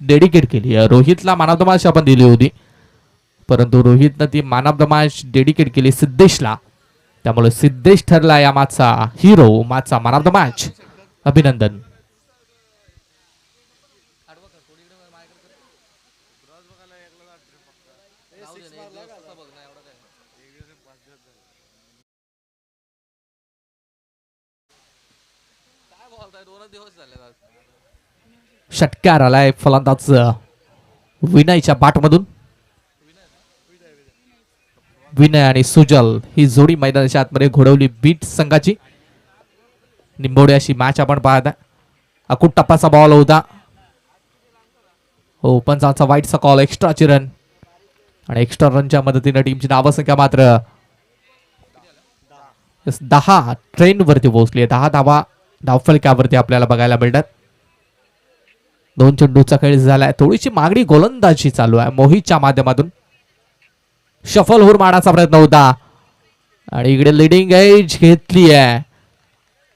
Dedicate केली. रोहितला man of the match आपण दिली होती, परंतु रोहितनं ती man of the match dedicate केली सिद्धेशला. त्यामुळे सिद्धेश ठरला या मॅचचा हिरो, मॅचचा मॅन ऑफ द मॅच. अभिनंदन. षटकार आलाय फलंदाज विनयच्या बाटमधून. विनय आणि सुजल ही जोडी मैदानाच्या आतमध्ये घोडवली बीट संघाची. निंबोडे अशी मॅच आपण पाहता. अकुट टप्पाचा बॉल होता. हो, पंचांचा वाईटचा कॉल. एक्स्ट्राची रन आणि एक्स्ट्रा रनच्या मदतीने टीमची धावसंख्या मात्र 10 ट्रेन वरती पोहोचली आहे. 10 धावा धावफलकावरती आपल्याला बघायला मिळतात. 2 चेंडूचा खेळ झालाय. थोडीशी मागणी गोलंदाजी चालू आहे मोहितच्या माध्यमातून. शफल होऊन मारण्याचा प्रयत्न होता आणि इकडे लिडिंग एज घेतली आहे.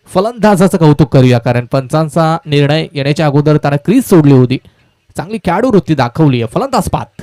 फलंदाजाचं कौतुक करूया, कारण पंचांचा निर्णय येण्याच्या अगोदर त्याने क्रीज सोडली होती. चांगली खेळाडू वृत्ती दाखवली आहे फलंदाज पात.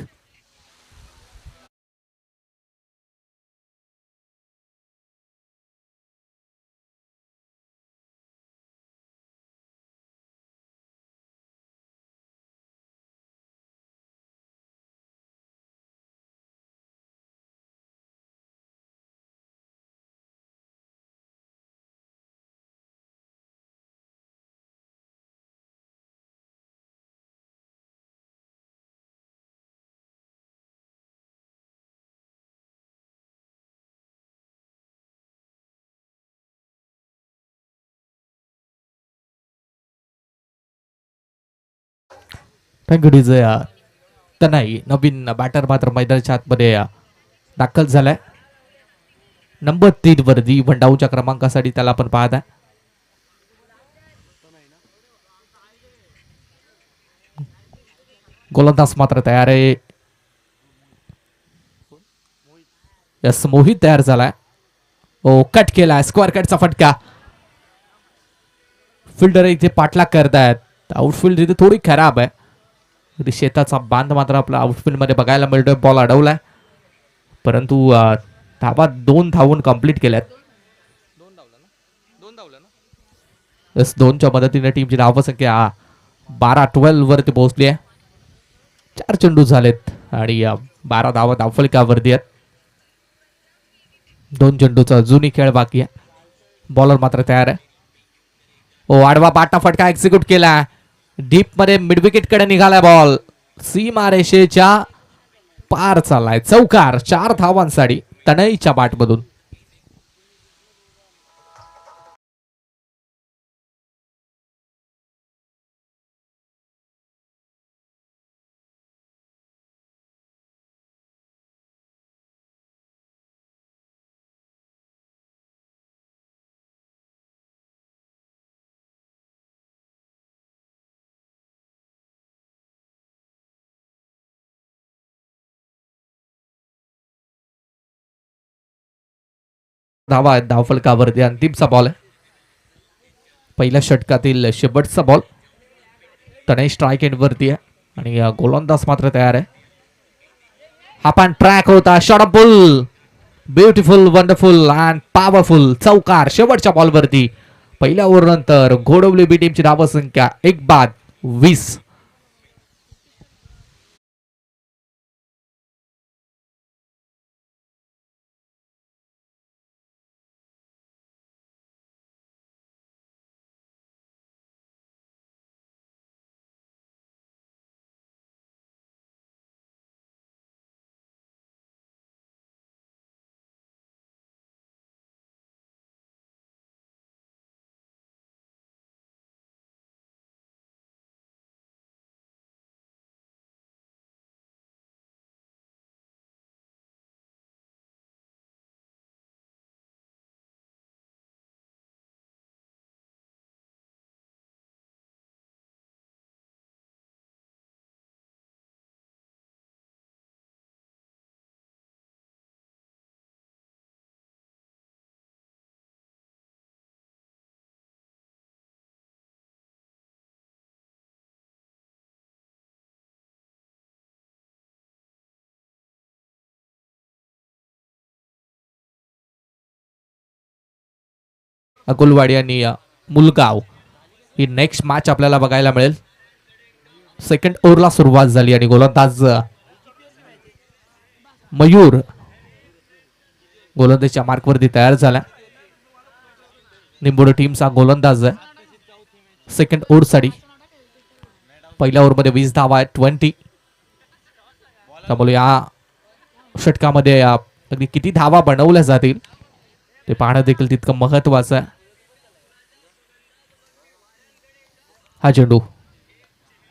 Thank you DJ. नाही, नवीन बॅटर मात्र मैदानाच्या आतमध्ये दाखल झालाय. नंबर 3 वरती वनडाऊनच्या क्रमांकासाठी त्याला आपण पाहता. गोलंदाज मात्र तयार आहे. यस, मोहित तयार झालाय. ओ, कट केलाय. स्क्वेअर कटचा फटका. फिल्डर इथे पाठलाग करतायत. आउटफील्ड इथे थोडी खराब आहे. शेताचा बांध मात्र आपला आउटफील्ड मध्ये बघायला मिळतोय. बॉल अडवलाय, परंतु धावा 2 धावून कंप्लीट केल्यात. 2च्या मदतीने टीमची धावसंख्या 12-12 वरती पोहोचली आहे. 4 चेंडू झालेत आणि 12 धावा धावफलकावरती आहेत. 2 चेंडूचा अजूनही खेळ बाकी आहे. बॉलर मात्र तयार आहे. ओ, आडवा बाटा फटका एक्झिक्यूट केला. डीप मध्ये मिड विकेट कडे निघालाय बॉल. सीमा रेषेच्या पार चाललाय. चौकार. 4 धावांसाठी तनयच्या बाटमधून. धावा आहेत धावफलकावरती. अंतिमचा बॉल आहे. पहिल्या षटकातील शेवटचा बॉल. तनय स्ट्राईक एंड वरती आहे आणि गोलंदाज मात्र तयार आहे. हा पण ट्रॅक होता. Shot of boule. Beautiful, wonderful and powerful. चौकार शेवटच्या बॉलवरती. पहिल्या ओव्हरनंतर घोडवली बी टीमची धावसंख्या 1-20. अकोलवाडी आणि मुलगाव ही नेक्स्ट मॅच आपल्याला बघायला मिळेल. सेकंड ओव्हरला सुरुवात झाली आणि गोलंदाज मयूर गोलंदाजीच्या मार्कवरती तयार झाला. निंबोडे टीमचा गोलंदाज आहे सेकंड ओव्हरसाठी. पहिल्या ओव्हरमध्ये 20 धावा आहेत 20. त्यामुळे या षटकामध्ये अगदी किती धावा बनवल्या जातील ते पाहणं देखील तितकं महत्वाचं आहे. हा चेंडू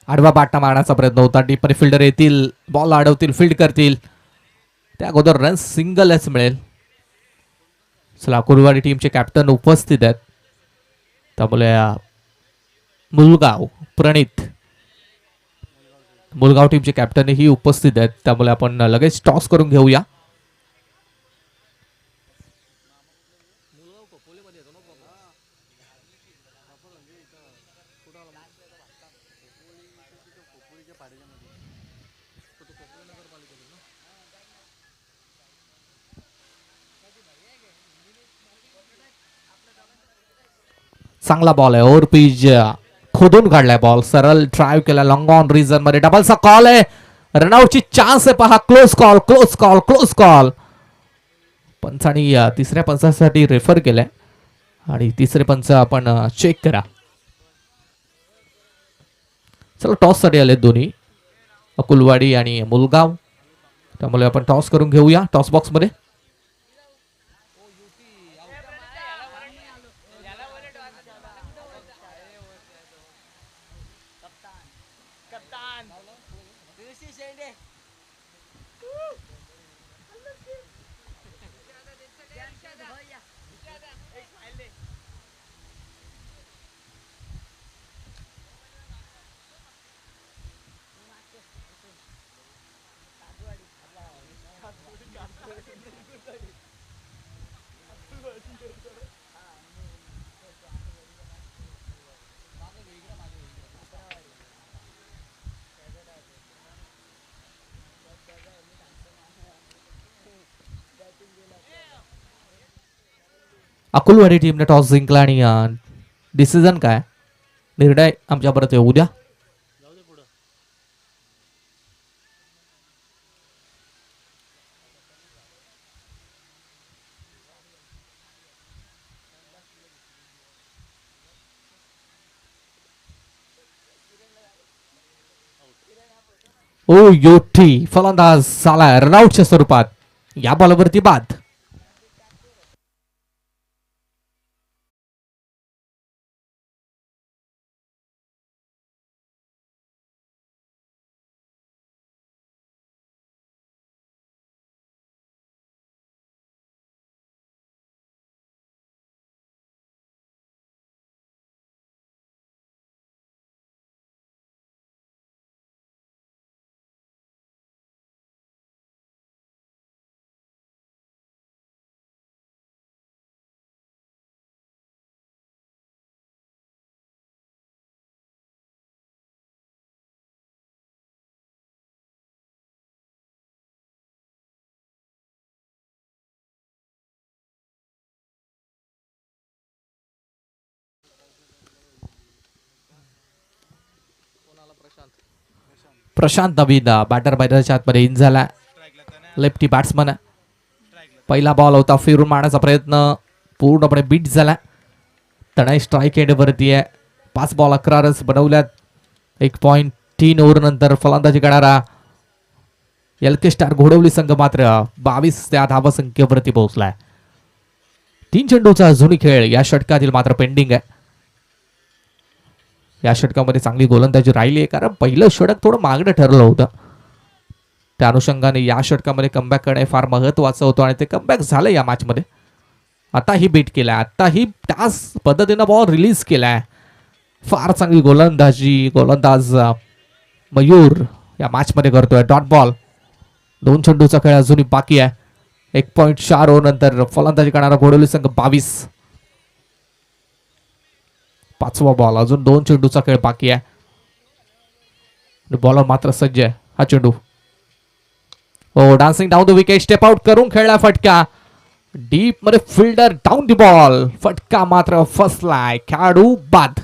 आडवा बाटना मारण्याचा प्रयत्न होता. डीप फिल्डर येतील, बॉल अडवतील, फील्ड करतील. त्या अगोदर रन सिंगलच मिळेल. चला कुरवाडी टीमचे कॅप्टन उपस्थित आहेत. त्यामुळे मुलगाव प्रणित मुलगाव टीमचे कॅप्टन ही उपस्थित आहेत. त्यामुळे आपण लगेच टॉस करून घेऊया. चांगला बॉल आहे. ओव्हर पिच खोदून काढलाय बॉल. सरळ ड्राईव्ह केला लॉंग ऑन रिझन मध्ये. डबलचा कॉल आहे. रनआउटची चान्स आहे पहा. Close call, close call, close call. पंचांनी तिसऱ्या पंचासाठी रेफर केलाय आणि तिसरे पंच आपण चेक करा. चला टॉस साठी आले दोन्ही अकुलवाडी आणि मुलगाव. त्यामुळे आपण टॉस करून घेऊया. टॉस बॉक्स मध्ये अकुलवाडी टीमने टॉस जिंकला आणि डिसिजन काय निर्णय आमच्यापर्यंत येऊ द्या. ओ योठी फलंदाज झाला रनआउटच्या स्वरूपात. या बॉलवरती बाद. प्रशांत नवीन बॅटर मैदानाच्या आतमध्ये इन झाला. Lefty batsman. पहिला बॉल होता फिरून मारण्याचा प्रयत्न पूर्णपणे बीट झाला. तणाई स्ट्राईक एंडवरती आहे. 5 बॉल 11 रन्स बनवल्यात. 1.3 ओव्हर नंतर फलंदाजी करणारा एलके स्टार घोडवली संघ मात्र 22 त्या धावसंख्येवरती पोहोचलाय. 3 चेंडूचा अजूनही खेळ या षटकातील मात्र पेंडिंग आहे. या षटकामध्ये चांगली गोलंदाजी राहिली आहे कारण पहिलं षटक थोडं मागणं ठरलं होतं. त्या अनुषंगाने या षटकामध्ये कमबॅक करणे फार महत्वाचं होतं आणि ते कमबॅक झालं या मॅचमध्ये. आताही बीट केलाय. आताही त्याच पद्धतीनं बॉल रिलीज केलाय. फार चांगली गोलंदाजी गोलंदाज मयूर या मॅचमध्ये करतोय. Dot ball. 2 चेंडूचा खेळ अजूनही बाकी आहे. 1.4 ओव्हर नंतर फलंदाजी करणारा घोडवली संघ 22. 5वा बॉल. अजून 2 चेंडूचा खेळ बाकी आहे. बॉलर मात्र सज्ज आहे. हा चेंडू dancing down the wicket step out करून खेळला फटका. डीप मध्ये फिल्डर डाऊन दी बॉल, फटका मात्र फसलाय, खेळाडू बाद.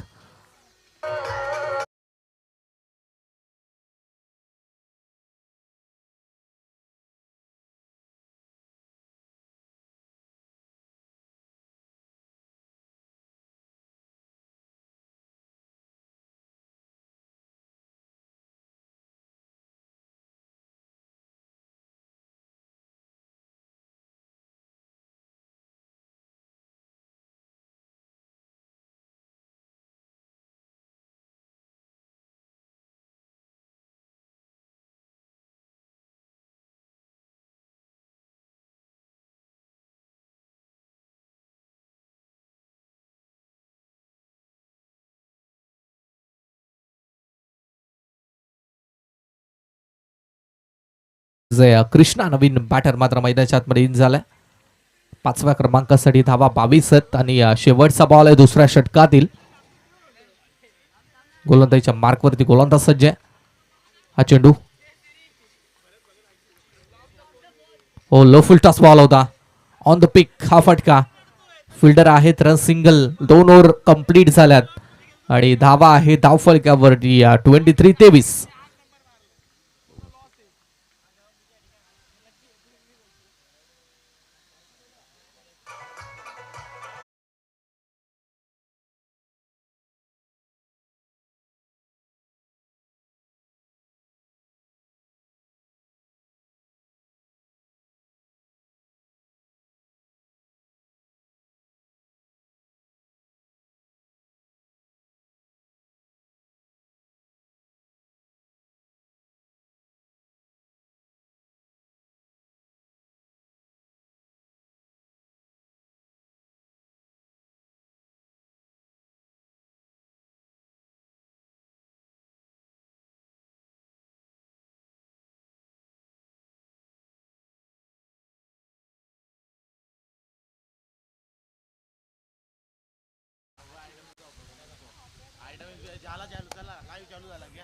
कृष्णा नवीन बॅटर मात्र मैदानाच्या आतमध्ये इन झालाय. 5व्या क्रमांकासाठी धावा 22 आहेत आणि शेवटचा बॉल आहे दुसऱ्या षटकातील. गोलंदाजीच्या मार्कवरती गोलंदाज सज्ज आहे. हा चेंडू लो फुल टॉस बॉल होता, ऑन द पिक. हा फटका, फिल्डर आहेत, रन सिंगल, 2 ओव्हर कंप्लीट झाल्यात आणि धावा आहे धावफलकावरती 23-23.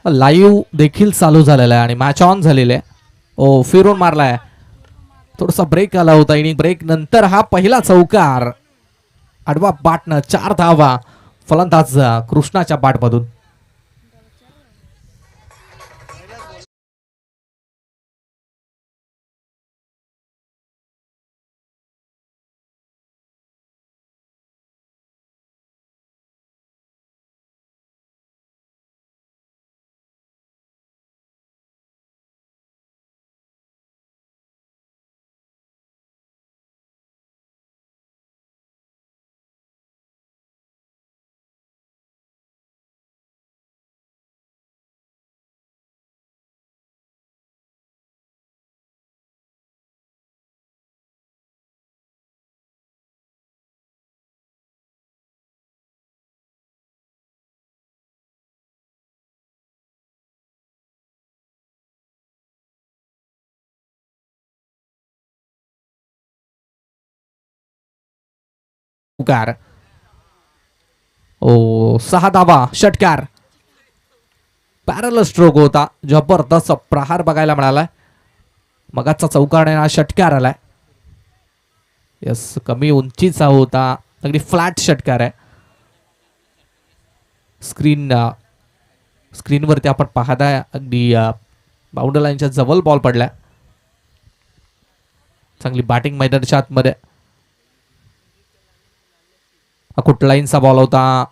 लाईव्ह देखील चालू झालेला आहे आणि मॅच ऑन झालेला आहे. ओ फिरून मारलाय, थोडासा ब्रेक आला होता. इनिंग ब्रेक नंतर हा पहिला चौकार, आडवा बाटनं 4 धावा फलंदाज कृष्णाच्या बाटमधून. ओ 6 धावा, षटकार, पॅरल स्ट्रोक होता, जबरदस्त प्रहार बघायला मिळालाय. मगाचा चौकार हा षटकार आलाय. यस, कमी उंचीचा होता, अगदी फ्लॅट षटकार आहे. स्क्रीनवरती आपण पाहताय अगदी बाउंड्री लाईनच्या जवळ बॉल पडलाय. चांगली बॅटिंग मैदानाच्या आतमध्ये. कुठ लाईनचा बॉल होता.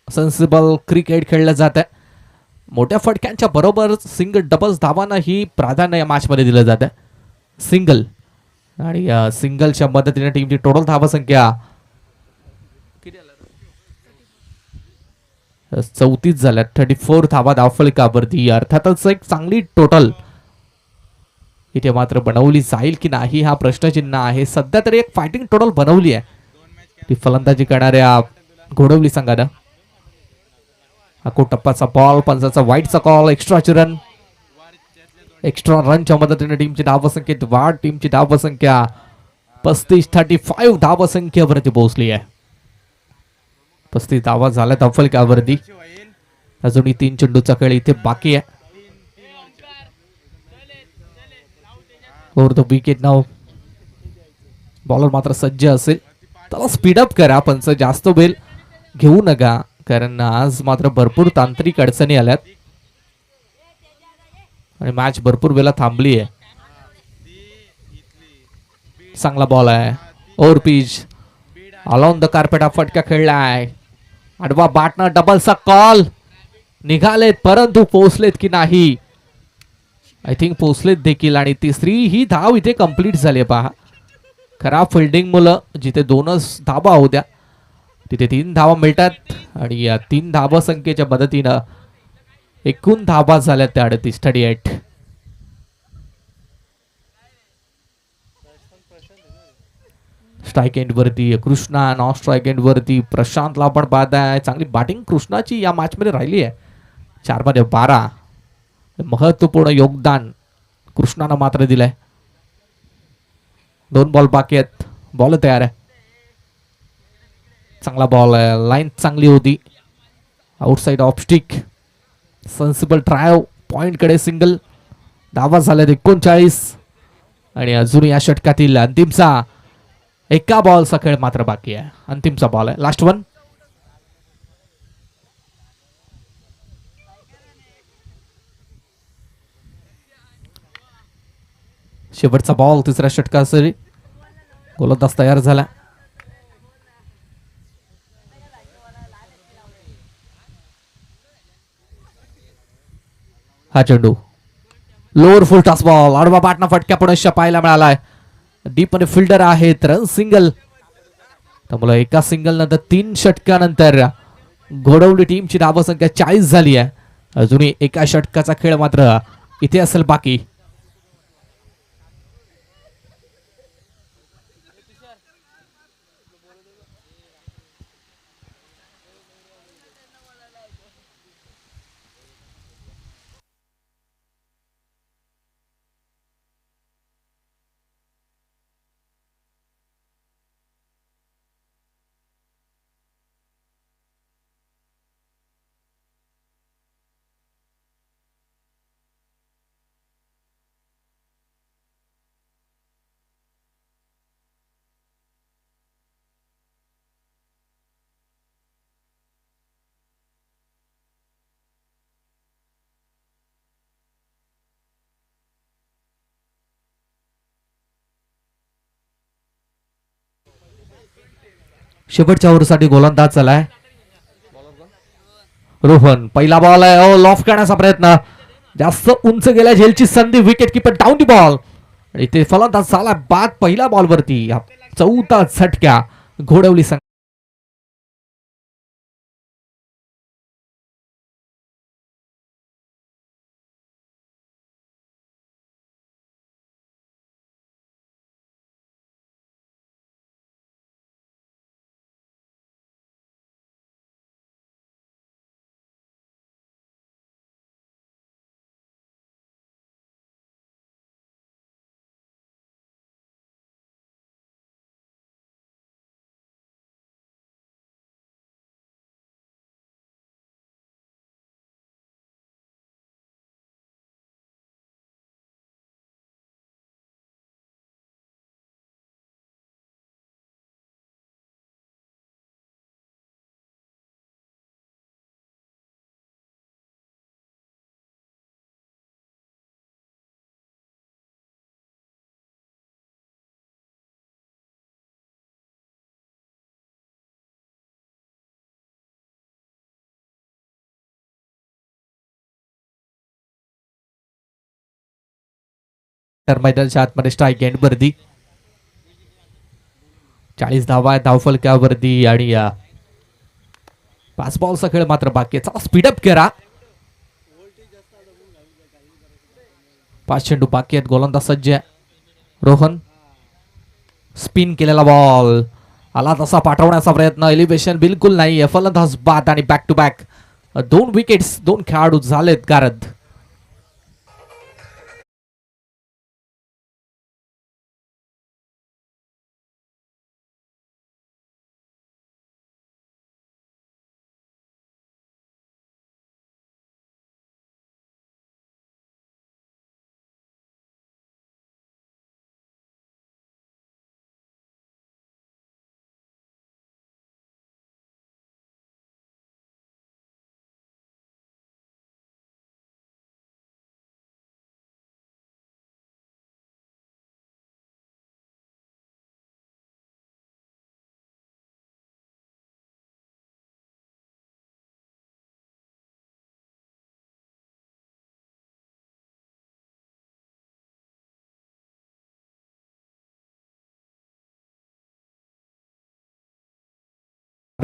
सेन्सिबल क्रिकेट खेळलं जात आहे. मोठ्या फटक्यांच्या बरोबर सिंगल डबल्स धावांना ही प्राधान्य या मॅच मध्ये दिलं जातं. सिंगल आणि सिंगलच्या मदतीने टीमची टोटल धावसंख्या 34 झाल्या. 34 धावा धावफलकावरती. अर्थातच एक चांगली टोटल इथे मात्र बनवली जाईल की नाही हा प्रश्नचिन्ह आहे. सध्या तरी एक फायटिंग टोटल बनवली आहे ती फलंदाजी करणाऱ्या घोडवली संघानं. टप्पाचा बॉल, पंचाचा वाईटचा कॉल, एक्स्ट्रा रनच्या मदतीने टीमची धावसंख्येत वाढ. टीमची धावसंख्या 35 धावसंख्येवरती पोहोचली आहे. 35 धावा झाल्या धावफलकावरती. अजूनही 3 चेंडूचा खेळ इथे बाकी आहे. Over the wicket now bowler मात्र सज्ज असेल. त्याला स्पीडअप करा, पंच जास्त वेळ घेऊ नका, कारण आज मात्र भरपूर तांत्रिक अडचणी आल्यात आणि मॅच भरपूर वेळा थांबली आहे. चांगला बॉल आहे, over pitch, alone the carpet हा फटका खेळलाय. आडवा बाटनं डबलचा कॉल, निघालेत परंतु पोहोचलेत की नाही, आय थिंक पोहोचलेत देखील. आणि तिसरी ही धाव इथे कंप्लीट झाली. पहा, खराब फिल्डिंग मुलं जिथे 2च धाबा होत्या तिथे 3 धावा मिळतात आणि या 3 धाबा संख्येच्या मदतीनं एकूण धाबा झाल्या त्या 38. स्ट्राईक एंड वरती कृष्णा, नॉन स्ट्राईक एंड वरती प्रशांतला आपण पाहताय. चांगली बॅटिंग कृष्णाची या मॅच मध्ये राहिली आहे. 4 मध्ये 12 महत्वपूर्ण योगदान कृष्णानं मात्र दिलंय. 2 बॉल बाकी आहेत, बॉल तयार आहे. चांगला बॉल आहे, लाईन चांगली होती, outside of stick, sensible drive, point कडे सिंगल. धावा झाल्यात 39 आणि अजून या षटकातील अंतिमचा एका बॉलचा खेळ मात्र बाकी आहे. अंतिमचा बॉल आहे, लास्ट वन. शेवटचा बॉल तिसऱ्या षटकासाठी गोलंदाज तयार झाला. हा चेंडू लोअर फुल टॉस बॉल, आडवा बाटना फटक्या पुढे पाहायला मिळालाय. डीप मध्ये फिल्डर आहेत, रन सिंगल. त्यामुळे एका सिंगल नंतर 3 षटकानंतर घोडवली टीमची धावसंख्या 40 झाली आहे. अजूनही एका षटकाचा खेळ मात्र इथे असेल बाकी. शेवटच्या ओव्हरसाठी गोलंदाज चालाय रोहन. पहिला बॉल आहे, लॉफ करण्याचा प्रयत्न, जास्त उंच गेल्या, झेलची संधी, wicket keeper down the ball आणि ते फलंदाज झाला बाद पहिल्या बॉलवरती. 4था झटका घोडवली संघ. तर मैदानाच्या आतमध्ये स्ट्राईक एंड वरती 40 धावा धावफलकावरती आणि 5 बॉलचा खेळ मात्र बाकी आहे. चला स्पीडअप करा, 5 चेंडू बाकी आहेत. गोलंदाज सज्ज आहे रोहन. स्पिन केलेला बॉल आला तसा पाठवण्याचा प्रयत्न, एलिव्हेशन बिलकुल नाही, फलंदाज बाद आणि बॅक टू बॅक 2 विकेट्स, 2 खेळाडू झालेत गारद.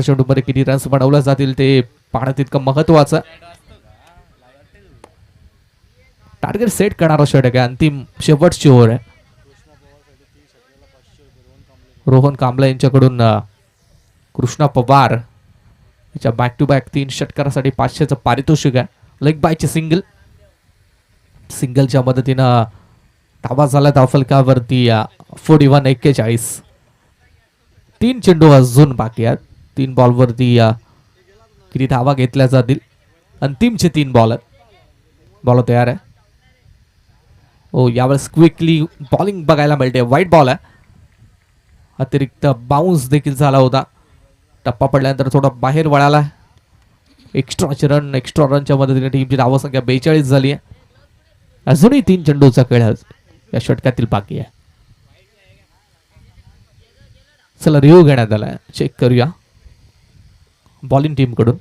चेंडूमध्ये किती रन्स बनवले जातील ते पाहणं तितकं महत्वाचं. टार्गेट सेट करणारा षटक आहे. अंतिम शेवटची ओव्हर आहे. रोहन कांबळे यांच्याकडून कृष्णा पवार याच्या बॅक टू बॅक 3 षटकारासाठी 500चं पारितोषिक आहे. लेग बायचे सिंगलच्या मदतीनं धावा झाला धावफलकावरती 41-41. 3 चेंडू अजून बाकी आहेत. 3 बॉलवरती किती धावा घेतल्या जातील. अंतिमचे 3 बॉल आहेत. बॉल तयार आहे. यावेळेस क्विकली बॉलिंग बघायला मिळते. वाईट बॉल आहे. अतिरिक्त बाउन्स देखील झाला होता. टप्पा पडल्यानंतर थोडा बाहेर वळाला. एक्स्ट्रा रनच्या मदतीने टीमची धावसंख्या 42 झाली आहे. अजूनही 3 चेंडूचा खेळ या षटकातील बाकी आहे. चला रिव्ह्यू घेण्यात आलाय. चेक करूया बॉलिंग टीम कडून.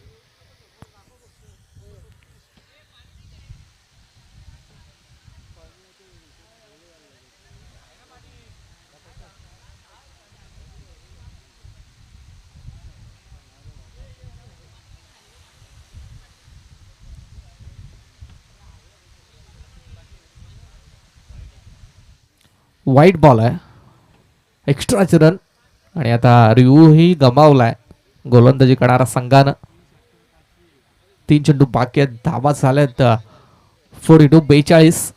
वाईट बॉल आहे. एक्स्ट्राचे रन आणि आता रिव्ह्यू ही गमावलाय गोलंदाजी करणारा संघानं. 3 चेंडू बाकी आहेत. धावा झाल्यात 42.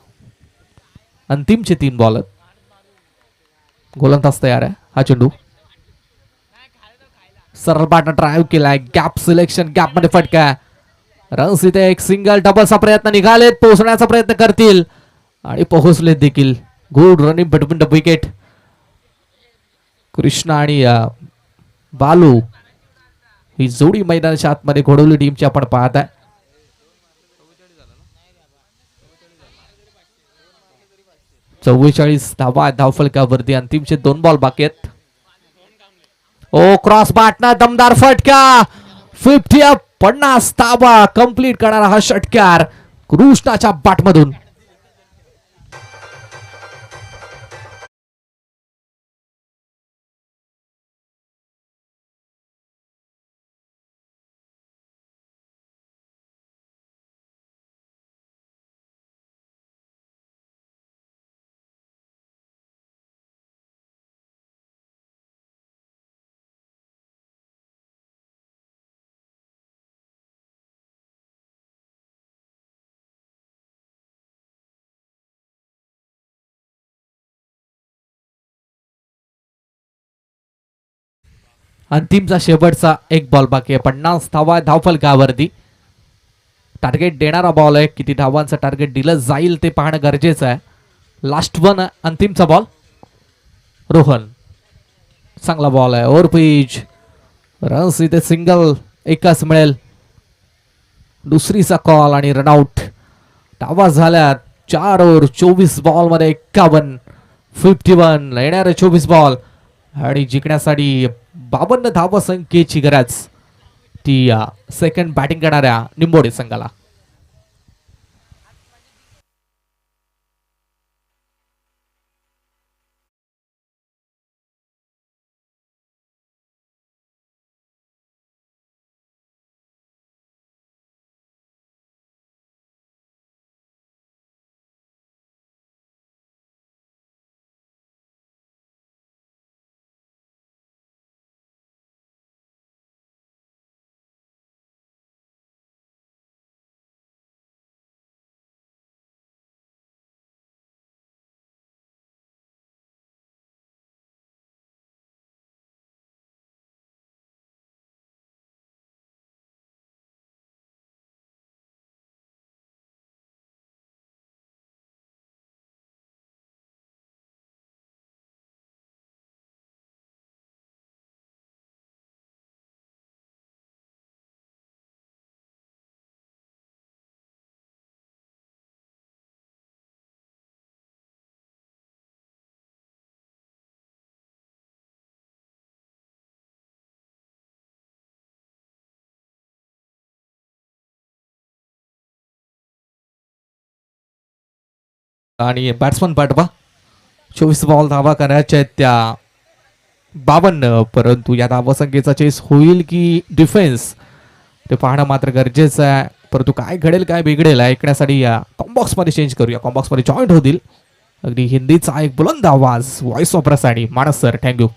अंतिमचे 3 बॉल आहेत. गोलंदाज तयार आहे. हा चेंडू सरळ बाटना ड्राईव्ह केलाय. गॅप सिलेक्शन, गॅप मध्ये फटका. रन्स इथे एक सिंगल डबलचा प्रयत्न निघालेत. पोहोचण्याचा प्रयत्न करतील आणि पोहोचलेत देखील. Good running between the wicket. Krishna आणि बालू ही जोडी मैदानाच्या आतमध्ये घोडवली टीमची आपण पाहत आहे. चव्वेचाळीस धावा धावफलकावरती. अंतिमचे 2 बॉल बाकी आहेत. क्रॉस बाटना दमदार फटका. 50 धावा कंप्लीट करणारा हा षटकार कृष्णाच्या बॅटमधून. अंतिमचा शेवटचा 1 बॉल बाकी आहे. 50 धावा धावफलकावरती. टार्गेट देणारा बॉल आहे. किती धावांचं टार्गेट दिलं जाईल ते पाहणं गरजेचं आहे. लास्ट वन अंतिमचा बॉल. रोहन चांगला बॉल आहे. Over pitch. रन्स इथे सिंगल एकच मिळेल. दुसरीचा कॉल आणि रनआउट. धावा झाल्या 4 ओव्हर 24 बॉल मध्ये 51 येणारे 24 बॉल आणि जिंकण्यासाठी 52 धावा संख्येची गरज ती सेकंड बॅटिंग करणाऱ्या निंबोडे संघाला. आणि बॅट्समन पाठवा. 24 बॉल धावा करायच्या आहेत त्या 52, परंतु या धावसंख्येचा चेस होईल की डिफेन्स ते पाहणं मात्र गरजेचं आहे. परंतु काय घडेल काय बिघडेल ऐकण्यासाठी या कॉम्बॉक्स मध्ये चेंज करूया. कॉम्बॉक्स मध्ये जॉईंट होतील अगदी हिंदीचा एक बुलंद आवाज व्हॉइस ऑफ रसायनी. मानस सर थँक्यू.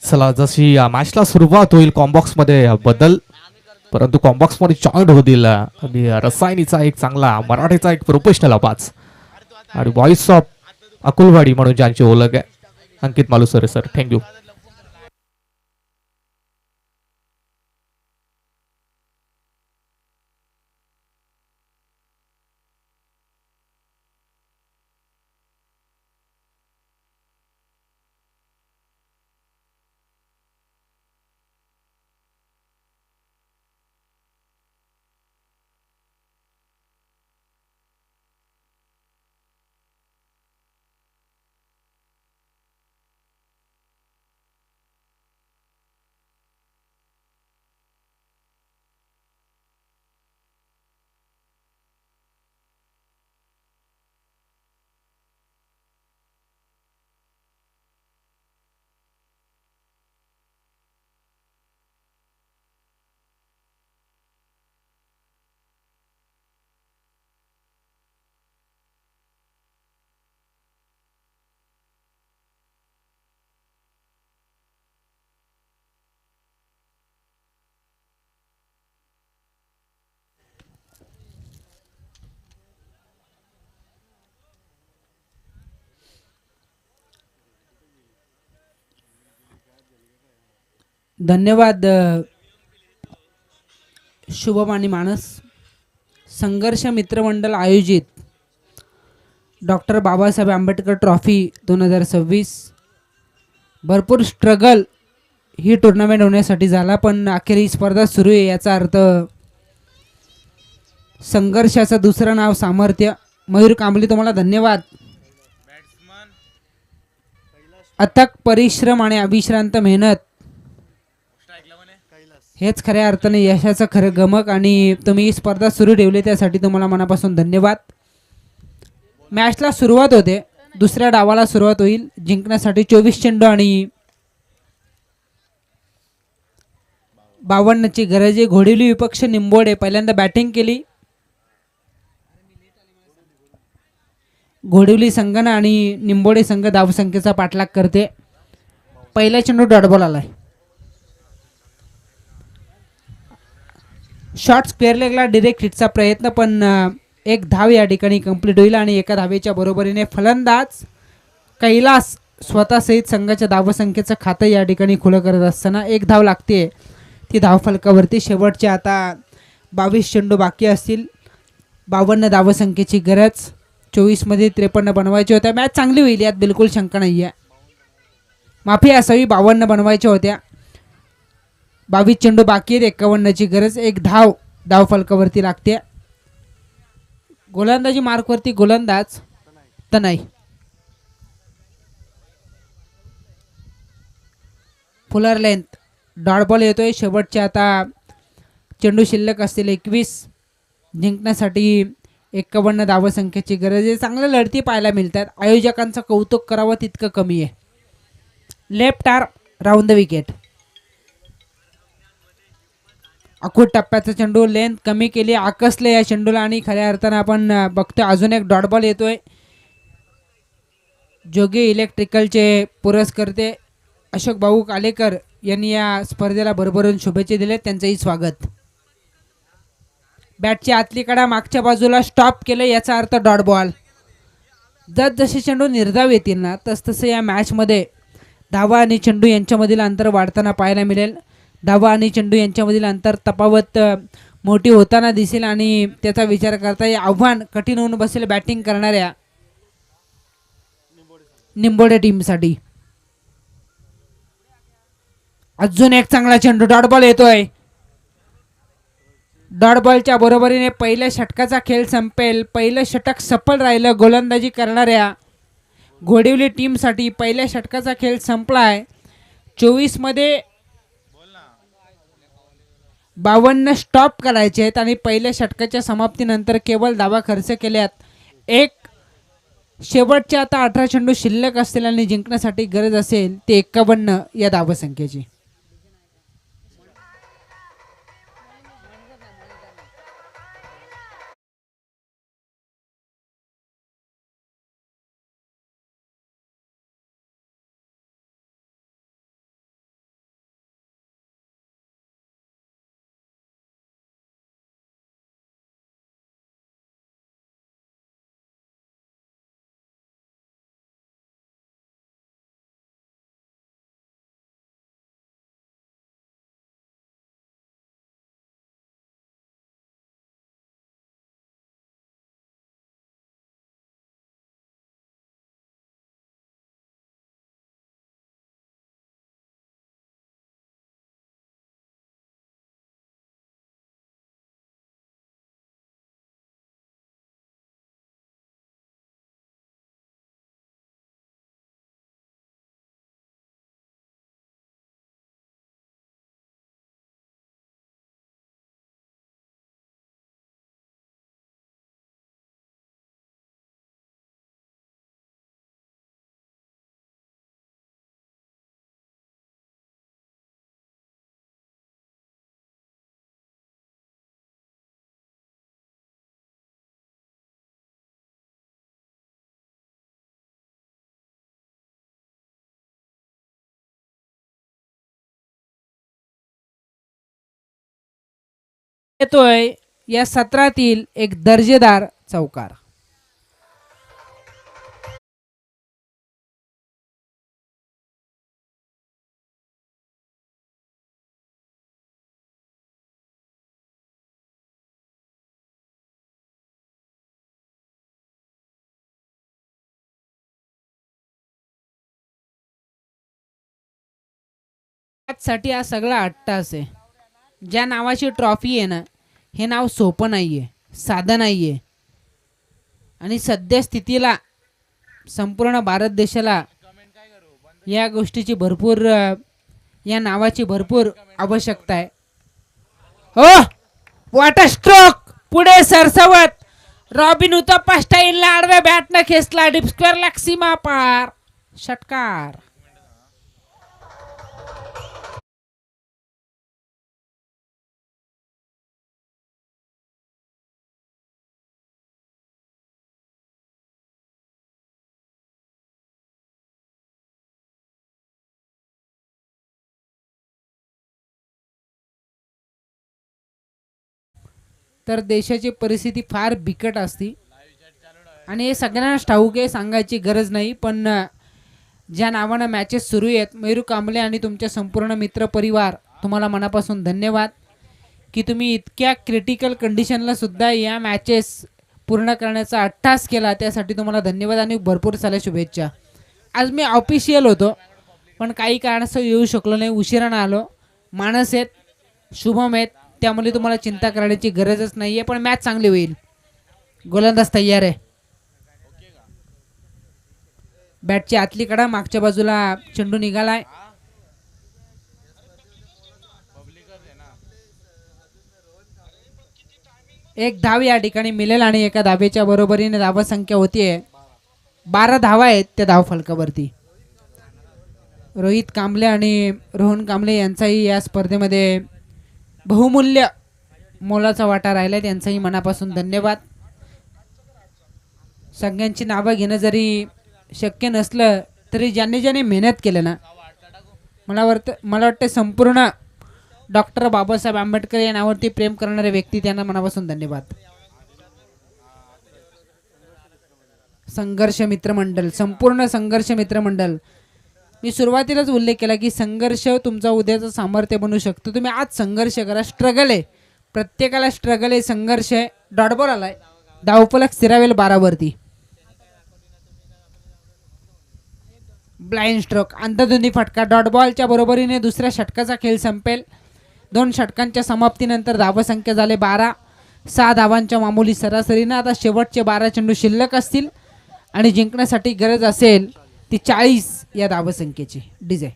चला जशी मॅचला सुरुवात होईल कॉम्बॉक्स मध्ये बदल, परंतु कॉम्बॉक्स मध्ये जॉईंट होतील आणि रसायनीचा एक चांगला मराठीचा एक प्रोफेशनल आवाज आणि व्हॉइस ऑफ अकुलवाडी म्हणून ज्यांची ओळख आहे अंकित मालुसरे सर थँक्यू. धन्यवाद शुभम आणि मानस. संघर्ष मित्रमंडळ आयोजित डॉक्टर बाबासाहेब आंबेडकर ट्रॉफी 2026 भरपूर स्ट्रगल ही टुर्नामेंट होण्यासाठी झाला, पण अखेर ही स्पर्धा सुरू आहे. याचा अर्थ संघर्षाचं दुसरं नाव सामर्थ्य. मयूर कांबली तुम्हाला धन्यवाद. अथक परिश्रम आणि अविश्रांत मेहनत हेच खऱ्या अर्थाने यशाचं खरं गमक आणि तुम्ही ही स्पर्धा सुरू ठेवली त्यासाठी तुम्हाला मनापासून धन्यवाद. मॅचला सुरुवात होते, दुसऱ्या डावाला सुरुवात होईल. जिंकण्यासाठी 24 चेंडू आणि 52ची गरज आहे. घोडिवली विपक्ष निंबोडे पहिल्यांदा बॅटिंग केली. घोडिवली संघानं आणि निंबोडे संघ धावसंख्येचा पाठलाग करते. पहिला चेंडू डॉट बॉल आलाय. शॉर्ट स्क्वेअर लेगला डिरेक्ट हिटचा प्रयत्न, पण एक धाव या ठिकाणी कंप्लीट होईल आणि एका धावेच्या बरोबरीने फलंदाज कैलास स्वतःसहित संघाच्या धावसंख्येचं खातं या ठिकाणी खुलं करत असताना एक धाव लागते. ती धाव फलकावरती. शेवटचे आता 22 चेंडू बाकी असतील. 52 धावसंख्येची गरज. 24मध्ये 53 बनवायच्या होत्या. मॅच चांगली होईल यात बिलकुल शंका नाही आहे. माफी असावी, 52 बनवायच्या होत्या. 22 चेंडू बाकी आहेत. 51ची गरज. एक धाव फलकावरती लागते. गोलंदाजी मार्कवरती गोलंदाज तनय. फुलर लेंथ डॉट बॉल येतोय. शेवटचे आता चेंडू शिल्लक असतील 21. जिंकण्यासाठी 51 धावसंख्येची गरज आहे. चांगल्या लढती पाहायला मिळतात. आयोजकांचं कौतुक करावं तितकं कमी आहे. Left arm round the wicket. अखूट टप्प्याचा चेंडू. लेंथ कमी केली, आकसले या चेंडूला आणि खऱ्या अर्थानं आपण बघतोय अजून एक डॉट बॉल येतोय. जोगी इलेक्ट्रिकलचे पुरस्कर्ते अशोक भाऊ कालेकर यांनी या स्पर्धेला भरभरून शुभेच्छा दिल्या. त्यांचंही स्वागत. बॅटची आतली कडा मागच्या बाजूला स्टॉप केलं, याचा अर्थ डॉट बॉल. जसे चेंडू निर्धाव येतील ना तसतसं या मॅचमध्ये धावा आणि चेंडू यांच्यामधील अंतर वाढताना पाहायला मिळेल. धावा आणि चेंडू यांच्यामधील अंतर तफावत मोठी होताना दिसेल आणि त्याचा विचार करता हे आव्हान कठीण होऊन बसेल बॅटिंग करणाऱ्या निंबोडे टीमसाठी. अजून एक चांगला चेंडू, डॉट बॉल येतोय. डॉट बॉलच्या बरोबरीने पहिल्या षटकाचा खेळ संपेल. पहिलं षटक सफल राहिलं गोलंदाजी करणाऱ्या घोडिवली टीमसाठी. पहिल्या षटकाचा खेळ संपलाय. 24 मध्ये 52 स्टॉप करायचे आहेत आणि पहिल्या षटकाच्या समाप्तीनंतर केवळ धावा खर्च केल्यात. एक शेवटच्या आता 18 चेंडू शिल्लक असतील आणि जिंकण्यासाठी गरज असेल ते 51 या धावसंख्येची. येतोय या सत्रातील एक दर्जेदार चौकार. साठी हा सगळा अट्टास आहे. ज्या नावाची ट्रॉफी आहे ना, हे नाव सोपं नाहीये, साधं नाहीये. आणि सद्यस्थितीला संपूर्ण भारत देशाला या गोष्टीची भरपूर या नावाची भरपूर आवश्यकता आहे. हो, वॉटर स्ट्रोक पुढे सरसवत रॉबिन उतप्पा स्टाईलला आडव्या बॅटनं खेचला. डीप स्क्वेअरला सीमा पार, षटकार. तर देशाची परिस्थिती फार बिकट असती आणि हे सगळ्यांनाच ठाऊक आहे, सांगायची गरज नाही. पण ज्या नावानं मॅचेस सुरू आहेत, मयूर कांबळे आणि तुमच्या संपूर्ण मित्रपरिवार, तुम्हाला मनापासून धन्यवाद की तुम्ही इतक्या क्रिटिकल कंडिशनला सुद्धा या मॅचेस पूर्ण करण्याचा अट्टास केला. त्यासाठी तुम्हाला धन्यवाद आणि भरपूर साऱ्या शुभेच्छा. आज मी ऑफिशियल होतो पण काही कारणास्तव येऊ शकलो नाही, उशिरानं आलो. मानस आहेत, शुभम आहेत, त्यामुळे तुम्हाला चिंता करण्याची गरजच नाही आहे. पण मॅच चांगली होईल. गोलंदाज तयार आहे. बॅटची आतली कडा मागच्या बाजूला चेंडू निघालाय. एक धाव या ठिकाणी मिळेल आणि एका धावेच्या बरोबरीने धावा संख्या होतीये 12 धावा आहेत त्या धाव फलकावरती. रोहित कांबळे आणि रोहन कांबळे यांचाही या स्पर्धेमध्ये बहुमूल्य मोलाचा वाटा राहिला. त्यांचाही मनापासून धन्यवाद. सगळ्यांची नावं घेणं जरी शक्य नसलं तरी ज्यांनी ज्यांनी मेहनत केलं ना, मला वाटतं संपूर्ण डॉक्टर बाबासाहेब आंबेडकर या नावावरती प्रेम करणारे व्यक्ती, त्यांना मनापासून धन्यवाद. संघर्ष मित्रमंडळ, संपूर्ण संघर्ष मित्रमंडळ, मी सुरुवातीलाच उल्लेख केला की संघर्ष तुमचा उद्याचं सामर्थ्य बनू शकतो. तुम्ही आज संघर्ष करा. स्ट्रगल आहे, प्रत्येकाला स्ट्रगल आहे, संघर्ष आहे. डॉट बॉल आलाय, धावफलक स्थिरावेल 12 वरती. ब्लाइंड स्ट्रोक अंतर्धुनी फटका. डॉट बॉलच्या बरोबरीने दुसऱ्या षटकाचा खेळ संपेल. 2 षटकांच्या समाप्तीनंतर धावसंख्या झाले 12. 6 धावांच्या मामूली सरासरीनं आता शेवटचे 12 चेंडू शिल्लक असतील आणि जिंकण्यासाठी गरज असेल ती 40 या धावसंख्येची. डीजे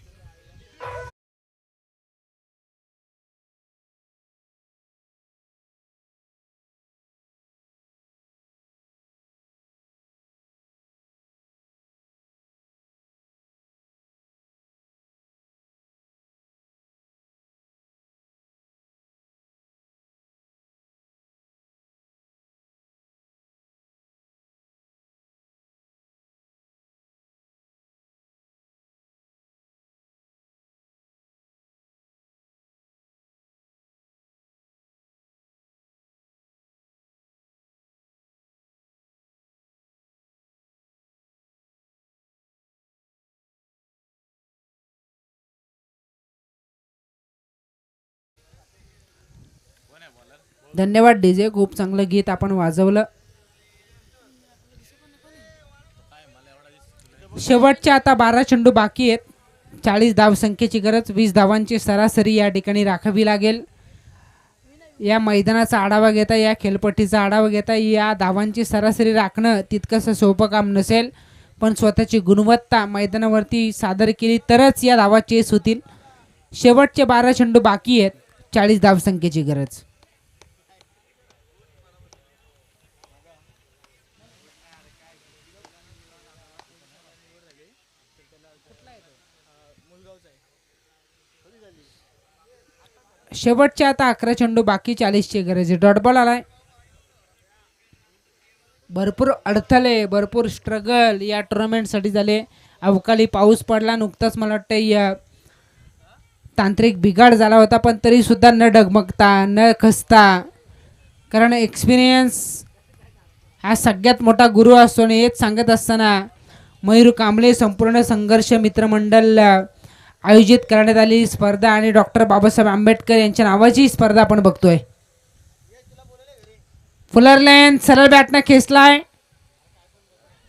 धन्यवाद डीजे. खूप चांगलं गीत आपण वाजवलं. शेवटचे आता 12 चेंडू बाकी आहेत. 40 धावसंख्येची गरज. 20 धावांची सरासरी या ठिकाणी राखावी लागेल. या मैदानाचा आढावा घेता, या खेळपट्टीचा आढावा घेता या धावांची सरासरी राखणं तितकंसं सोपं काम नसेल, पण स्वतःची गुणवत्ता मैदानावरती सादर केली तरच या धावा चेस होतील. शेवटचे 12 चेंडू बाकी आहेत. 40 धावसंख्येची गरज. शेवटचे आता 11 चेंडू बाकी. 40ची गरज आहे. डॉट बॉल आलाय. भरपूर अडथळे, भरपूर स्ट्रगल या टुर्नामेंटसाठी झाले. अवकाळी पाऊस पडला नुकताच. मला वाटतं या तांत्रिक बिघाड झाला होता, पण तरी सुद्धा न डगमगता, न खचता, कारण एक्सपिरियन्स हा सगळ्यात मोठा गुरु असतो. आणि हेच सांगत असताना मयूर कांबळे संपूर्ण संघर्ष मित्रमंडळ आयोजित करण्यात आलेली स्पर्धा आणि डॉक्टर बाबासाहेब आंबेडकर यांच्या नावाची स्पर्धा आपण बघतोय. फुलर लेन सरळ बॅटनं खेचलाय.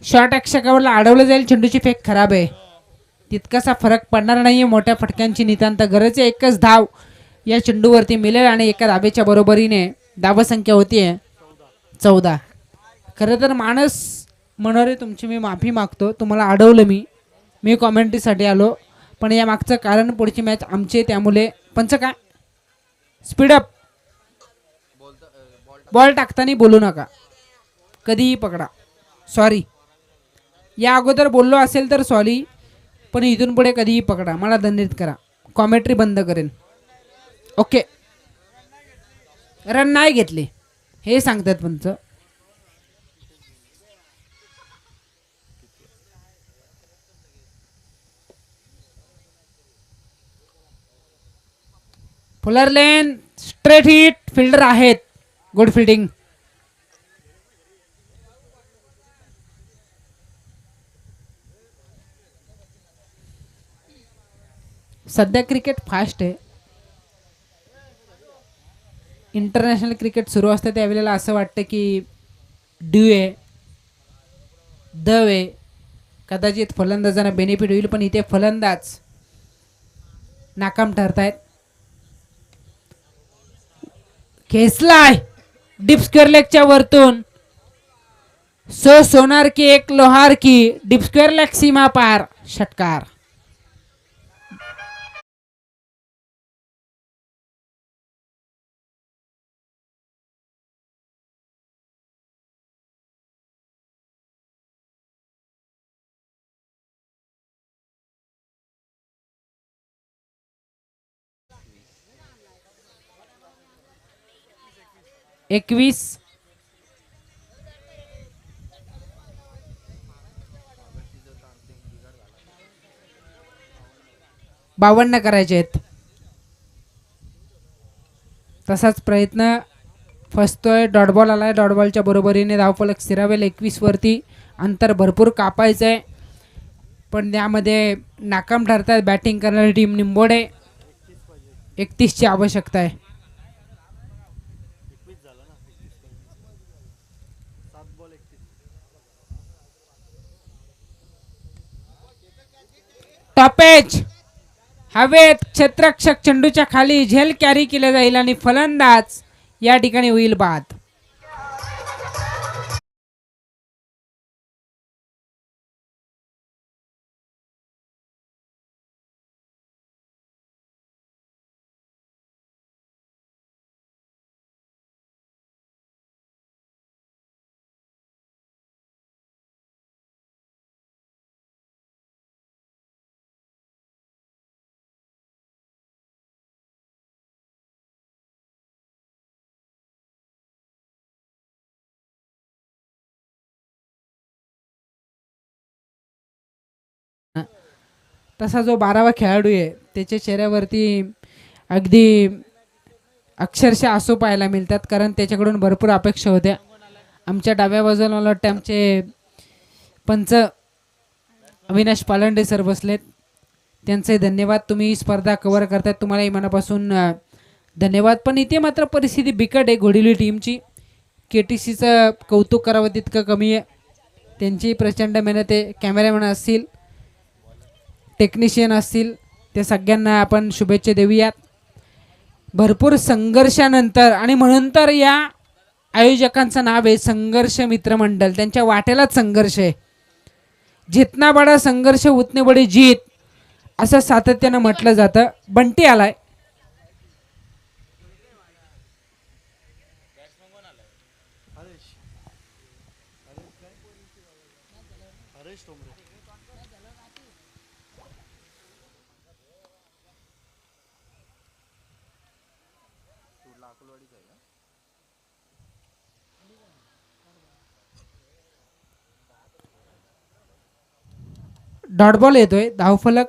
शॉर्ट अक्षकावरला अडवलं जाईल. चेंडूची फेक खराब आहे. तितकासा फरक पडणार नाहीये. मोठ्या फटक्यांची नितांत गरज आहे. एकच धाव या चेंडूवरती मिळेल आणि एका धावेच्या बरोबरीने धावसंख्या होतीये 14. खरं तर मानस मनोरे तुमची मी माफी मागतो. तुम्हाला अडवलं मी कॉमेंट्रीसाठी आलो, पण या मागचं कारण पुढची मॅच आमचे, त्यामुळे पंच काय स्पीडअप. बॉल टाकताना बोलू नका, कधीही पकडा. सॉरी, या अगोदर बोललो असेल तर सॉरी, पण इथून पुढे कधीही पकडा. मला दंडित करा. कॉमेंट्री बंद करेन. ओके. रन नाही घेतले हे सांगतात पंच. फुलर लेन स्ट्रेट हिट. फिल्डर आहेत. Good fielding. सध्या क्रिकेट फास्ट आहे. इंटरनॅशनल क्रिकेट सुरू असतं त्यावेळेला असं वाटतं की ड्यू आहे, दव आहे, कदाचित फलंदाजांना बेनिफिट होईल, पण इथे फलंदाज नाकाम ठरतायत. खेचलाय डीप स्क्वेअर लेगच्या वरतून. सोनार की एक लोहार की. डीप स्क्वेअर लेग सीमा पार. षटकार. एकवीस. बावन्न करायचे आहेत. तसाच प्रयत्न फसतोय. डॉट बॉल आलाय. डॉट बॉलच्या बरोबरीने धावफलक स्थिरावेल. 21 वरती अंतर भरपूर कापायचं आहे, पण त्यामध्ये नाकाम ठरतात बॅटिंग करणारी टीम निंबोडे. 31ची आवश्यकता आहे. स्टॉपेज. हवेत क्षेत्ररक्षक चेंडूच्या खाली झेल कॅरी केले जाईल आणि फलंदाज या ठिकाणी होईल बाद. तसा जो 12वा खेळाडू आहे त्याच्या चेहऱ्यावरती अगदी अक्षरशः आसू पाहायला मिळतात, कारण त्याच्याकडून भरपूर अपेक्षा होत्या. आमच्या डाव्या बाजूला मला वाटतं आमचे पंच अविनाश पालंडे सर बसलेत, त्यांचे धन्यवाद. तुम्ही ही स्पर्धा कव्हर करतायत, तुम्हालाही मनापासून धन्यवाद. पण इथे मात्र परिस्थिती बिकट आहे घोडिवली टीमची. KTCचं कौतुक करावं तितकं कमी आहे. त्यांची प्रचंड मेहनत आहे. कॅमेरामॅन असतील, टेक्निशियन असतील, त्या सगळ्यांना आपण शुभेच्छा देऊयात. भरपूर संघर्षानंतर, आणि म्हणून तर या आयोजकांचं नाव आहे संघर्ष मित्रमंडळ. त्यांच्या वाटेलाच संघर्ष आहे. जितना बडा संघर्ष उतने बडी जीत असं सातत्यानं म्हटलं जातं. बंटी आलाय. डॉट बॉल येतोय. धावफलक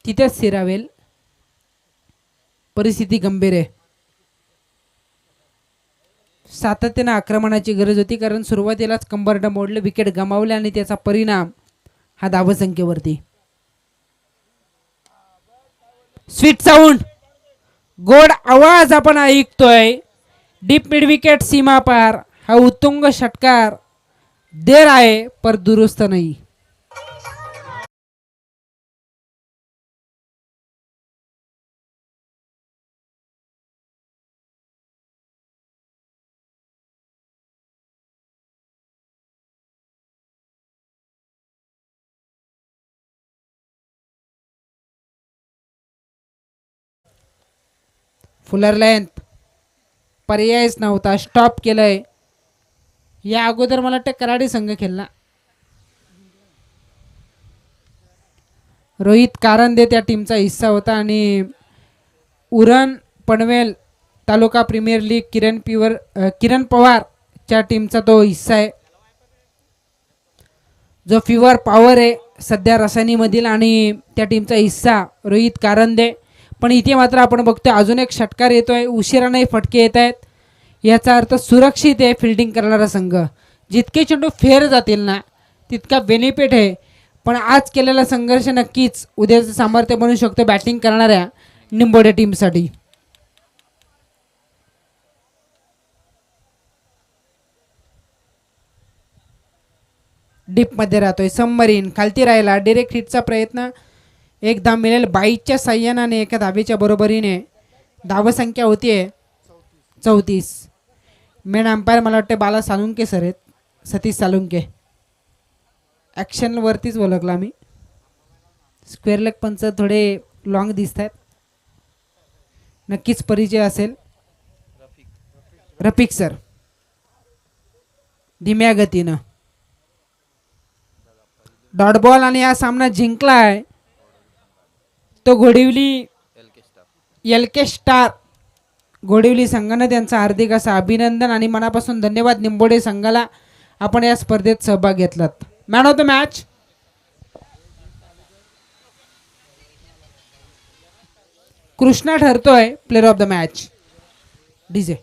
तिथेच स्थिरावेल. परिस्थिती गंभीर आहे. सातत्यानं आक्रमणाची गरज होती, कारण सुरुवातीलाच कंबरडं मोडलं, विकेट गमावले आणि त्याचा परिणाम हा धावसंख्येवरती. स्वीट साऊंड, गोड आवाज आपण ऐकतोय. डीप मिड विकेट सीमा पार. हा उत्तुंग षटकार देर आहे पर दुरुस्त नाही. फुलर लेंथ पर्यायच नव्हता. स्टॉप केलंय. या अगोदर मला वाटतं कराडी संघ खेळला. रोहित कारंदे त्या टीमचा हिस्सा होता आणि उरण पनवेल तालुका प्रीमियर लीग किरण पवारच्या टीमचा तो हिस्सा आहे. जो फिवर पॉवर आहे सध्या रसायनीमधील, आणि त्या टीमचा हिस्सा रोहित कारंदे. पण इथे मात्र आपण बघतोय अजून एक षटकार येतोय. उशिराने फटके येत आहेत. याचा अर्थ सुरक्षित आहे फिल्डिंग करणारा संघ. जितके चेंडू फेर जातील ना तितका बेनिफिट आहे. पण आज केलेला संघर्ष नक्कीच उद्याचं सामर्थ्य बनू शकतो बॅटिंग करणाऱ्या निंबोडे टीमसाठी. डीपमध्ये राहतोय. सबमरीन खालती राहिला. डिरेक्ट हिटचा प्रयत्न. एक धाव मिळेल 22च्या साह्याने आणि एका धावेच्या बरोबरीने. धावसंख्या होतीये 34. मेन अंपायर मला वाटते बाला सालुंके सर आहेत, सतीश सालुंके. ॲक्शनवरतीच ओळखला मी. स्क्वेअर लेग पंच थोडे लॉंग दिसत आहेत. नक्कीच परिचय असेल. रफिक सर. धीम्या गतीनं डॉट बॉल, आणि हा सामना जिंकलाय तो घोडिवली LK स्टार घोडिवली संघानं. त्यांचा हार्दिक असं अभिनंदन आणि मनापासून धन्यवाद निंबोडे संघाला. आपण या स्पर्धेत सहभाग घेतलात. Man of the match Krishna ठरतोय player of the match. DJ.